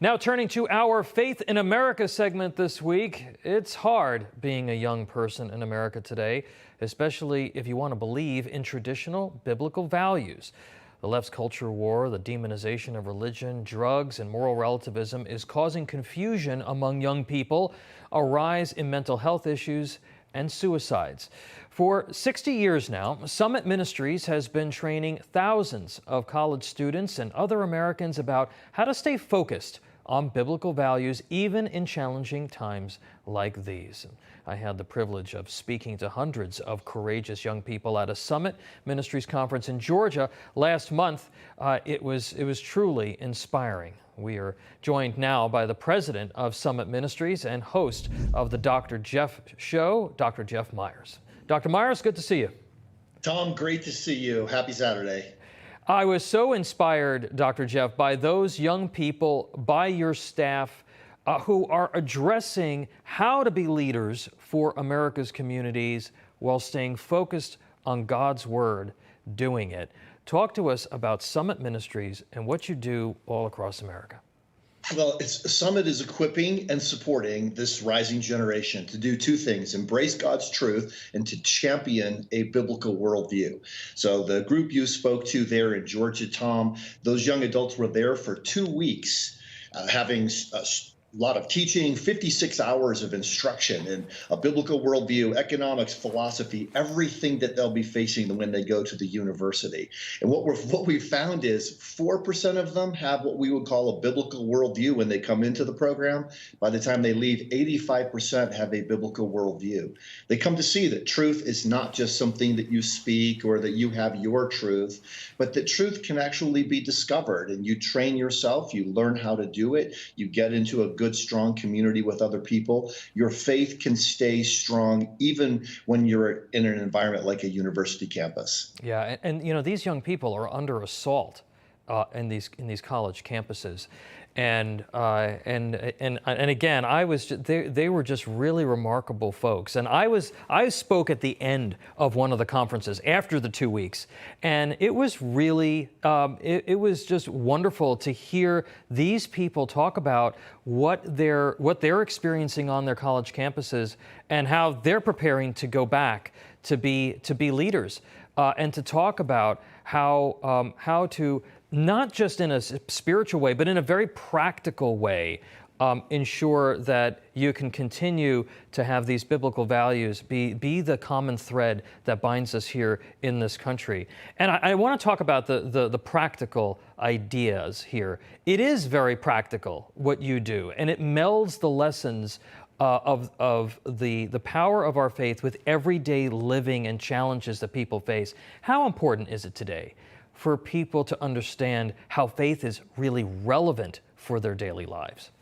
Now turning to our Faith in America segment this week. It's hard being a young person in America today, especially if you want to believe in traditional biblical values. The left's culture war, the demonization of religion, drugs, and moral relativism is causing confusion among young people, a rise in mental health issues, and suicides. For 60 years now, Summit Ministries has been training thousands of college students and other Americans about how to stay focused on biblical values, even in challenging times like these. I had the privilege of speaking to hundreds of courageous young people at a Summit Ministries conference in Georgia last month. It was truly inspiring. We are joined now by the president of Summit Ministries and host of the Dr. Jeff Show, Dr. Jeff Myers. Dr. Myers, good to see you. Tom, great to see you. Happy Saturday. I was so inspired, Dr. Jeff, by those young people, by your staff, who are addressing how to be leaders for America's communities while staying focused on God's Word, doing it. Talk to us about Summit Ministries and what you do all across America. Well, Summit is equipping and supporting this rising generation to do two things: embrace God's truth and to champion a biblical worldview. So the group you spoke to there in Georgia, Tom, those young adults were there for 2 weeks, having a lot of teaching, 56 hours of instruction in a biblical worldview, economics, philosophy, everything that they'll be facing when they go to the university. And what we found is 4% of them have what we would call a biblical worldview when they come into the program. By the time they leave, 85% have a biblical worldview. They come to see that truth is not just something that you speak or that you have your truth, but that truth can actually be discovered. And you train yourself, you learn how to do it, you get into a good, strong community with other people. Your faith can stay strong even when you're in an environment like a university campus. Yeah, and you know, these young people are under assault in these college campuses, and again, they were just really remarkable folks. And I spoke at the end of one of the conferences after the 2 weeks, and it was really it was just wonderful to hear these people talk about what they're experiencing on their college campuses and how they're preparing to go back to be leaders, and to talk about how to, not just in a spiritual way, but in a very practical way, ensure that you can continue to have these biblical values be the common thread that binds us here in this country. And I want to talk about the practical ideas here. It is very practical what you do, and it melds the lessons of the power of our faith with everyday living and challenges that people face. How important is it today for people to understand how faith is really relevant for their daily lives?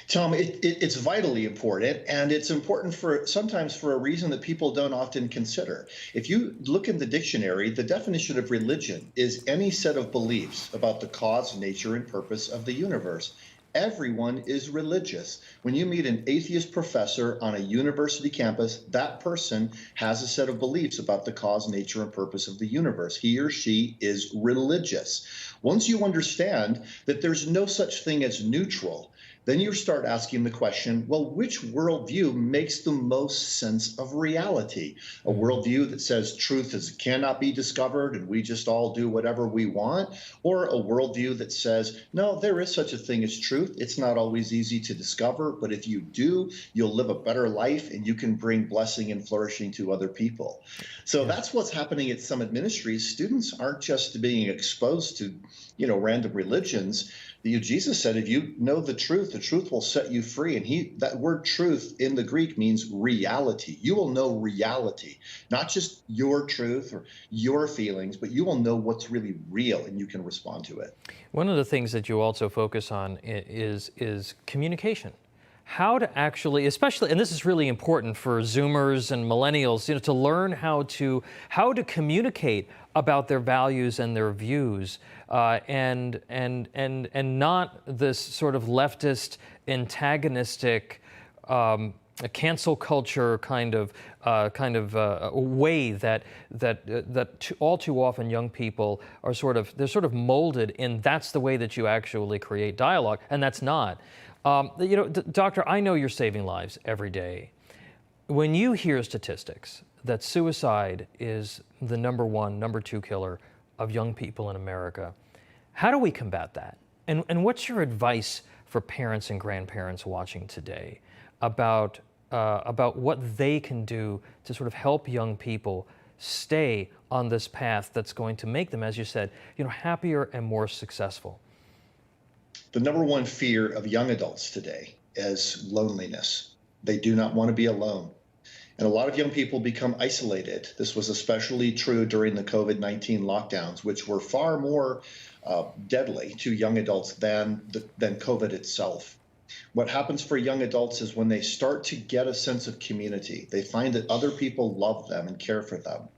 Tom, it's vitally important, and it's important sometimes for a reason that people don't often consider. If you look in the dictionary, the definition of religion is any set of beliefs about the cause, nature, and purpose of the universe. Everyone is religious. When you meet an atheist professor on a university campus, that person has a set of beliefs about the cause, nature, and purpose of the universe. He or she is religious. Once you understand that there's no such thing as neutral, then you start asking the question, well, which worldview makes the most sense of reality? A worldview that says truth cannot be discovered and we just all do whatever we want? Or a worldview that says, no, there is such a thing as truth. It's not always easy to discover, but if you do, you'll live a better life and you can bring blessing and flourishing to other people. So that's what's happening at Summit Ministries. Students aren't just being exposed to, random religions. Jesus said, if you know the truth will set you free. And that word truth in the Greek means reality. You will know reality, not just your truth or your feelings, but you will know what's really real and you can respond to it. One of the things that you also focus on is communication. How to actually, especially, and this is really important for Zoomers and millennials, to learn how to communicate about their values and their views, and not this sort of leftist, antagonistic a cancel culture kind of way that all too often young people are they're sort of molded in that's the way that you actually create dialogue, and that's not. Doctor, I know you're saving lives every day. When you hear statistics that suicide is the number 1, number 2 killer of young people in America, how do we combat that? And what's your advice for parents and grandparents watching today about what they can do to sort of help young people stay on this path that's going to make them, as you said, happier and more successful? The number 1 fear of young adults today is loneliness. They do not want to be alone. And a lot of young people become isolated. This was especially true during the COVID-19 lockdowns, which were far more deadly to young adults than COVID itself. What happens for young adults is when they start to get a sense of community, they find that other people love them and care for them,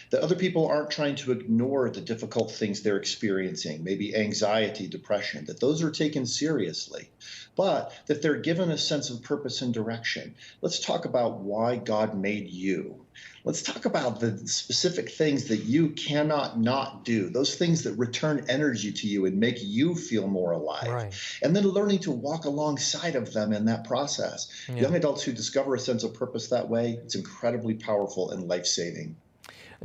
that other people aren't trying to ignore the difficult things they're experiencing, maybe anxiety, depression, that those are taken seriously, but that they're given a sense of purpose and direction. Let's talk about why God made you. Let's talk about the specific things that you cannot not do, those things that return energy to you and make you feel more alive. Right. And then learning to walk alongside of them in that process. Yeah. Young adults who discover a sense of purpose that way, it's incredibly powerful and life-saving.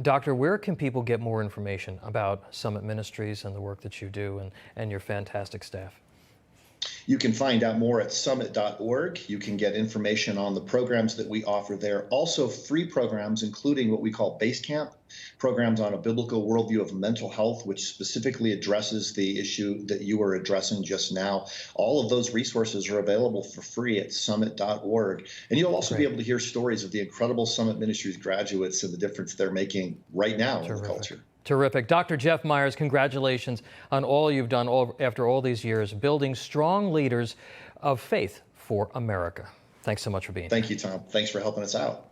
Doctor, where can people get more information about Summit Ministries and the work that you do and your fantastic staff? You can find out more at summit.org. You can get information on the programs that we offer there. Also free programs, including what we call Base Camp, programs on a biblical worldview of mental health, which specifically addresses the issue that you were addressing just now. All of those resources are available for free at summit.org. And you'll also be able to hear stories of the incredible Summit Ministries graduates and the difference they're making right now in the culture. Terrific. Dr. Jeff Myers, congratulations on all you've done after all these years, building strong leaders of faith for America. Thanks so much for being here. Thank you, Tom. Thanks for helping us out.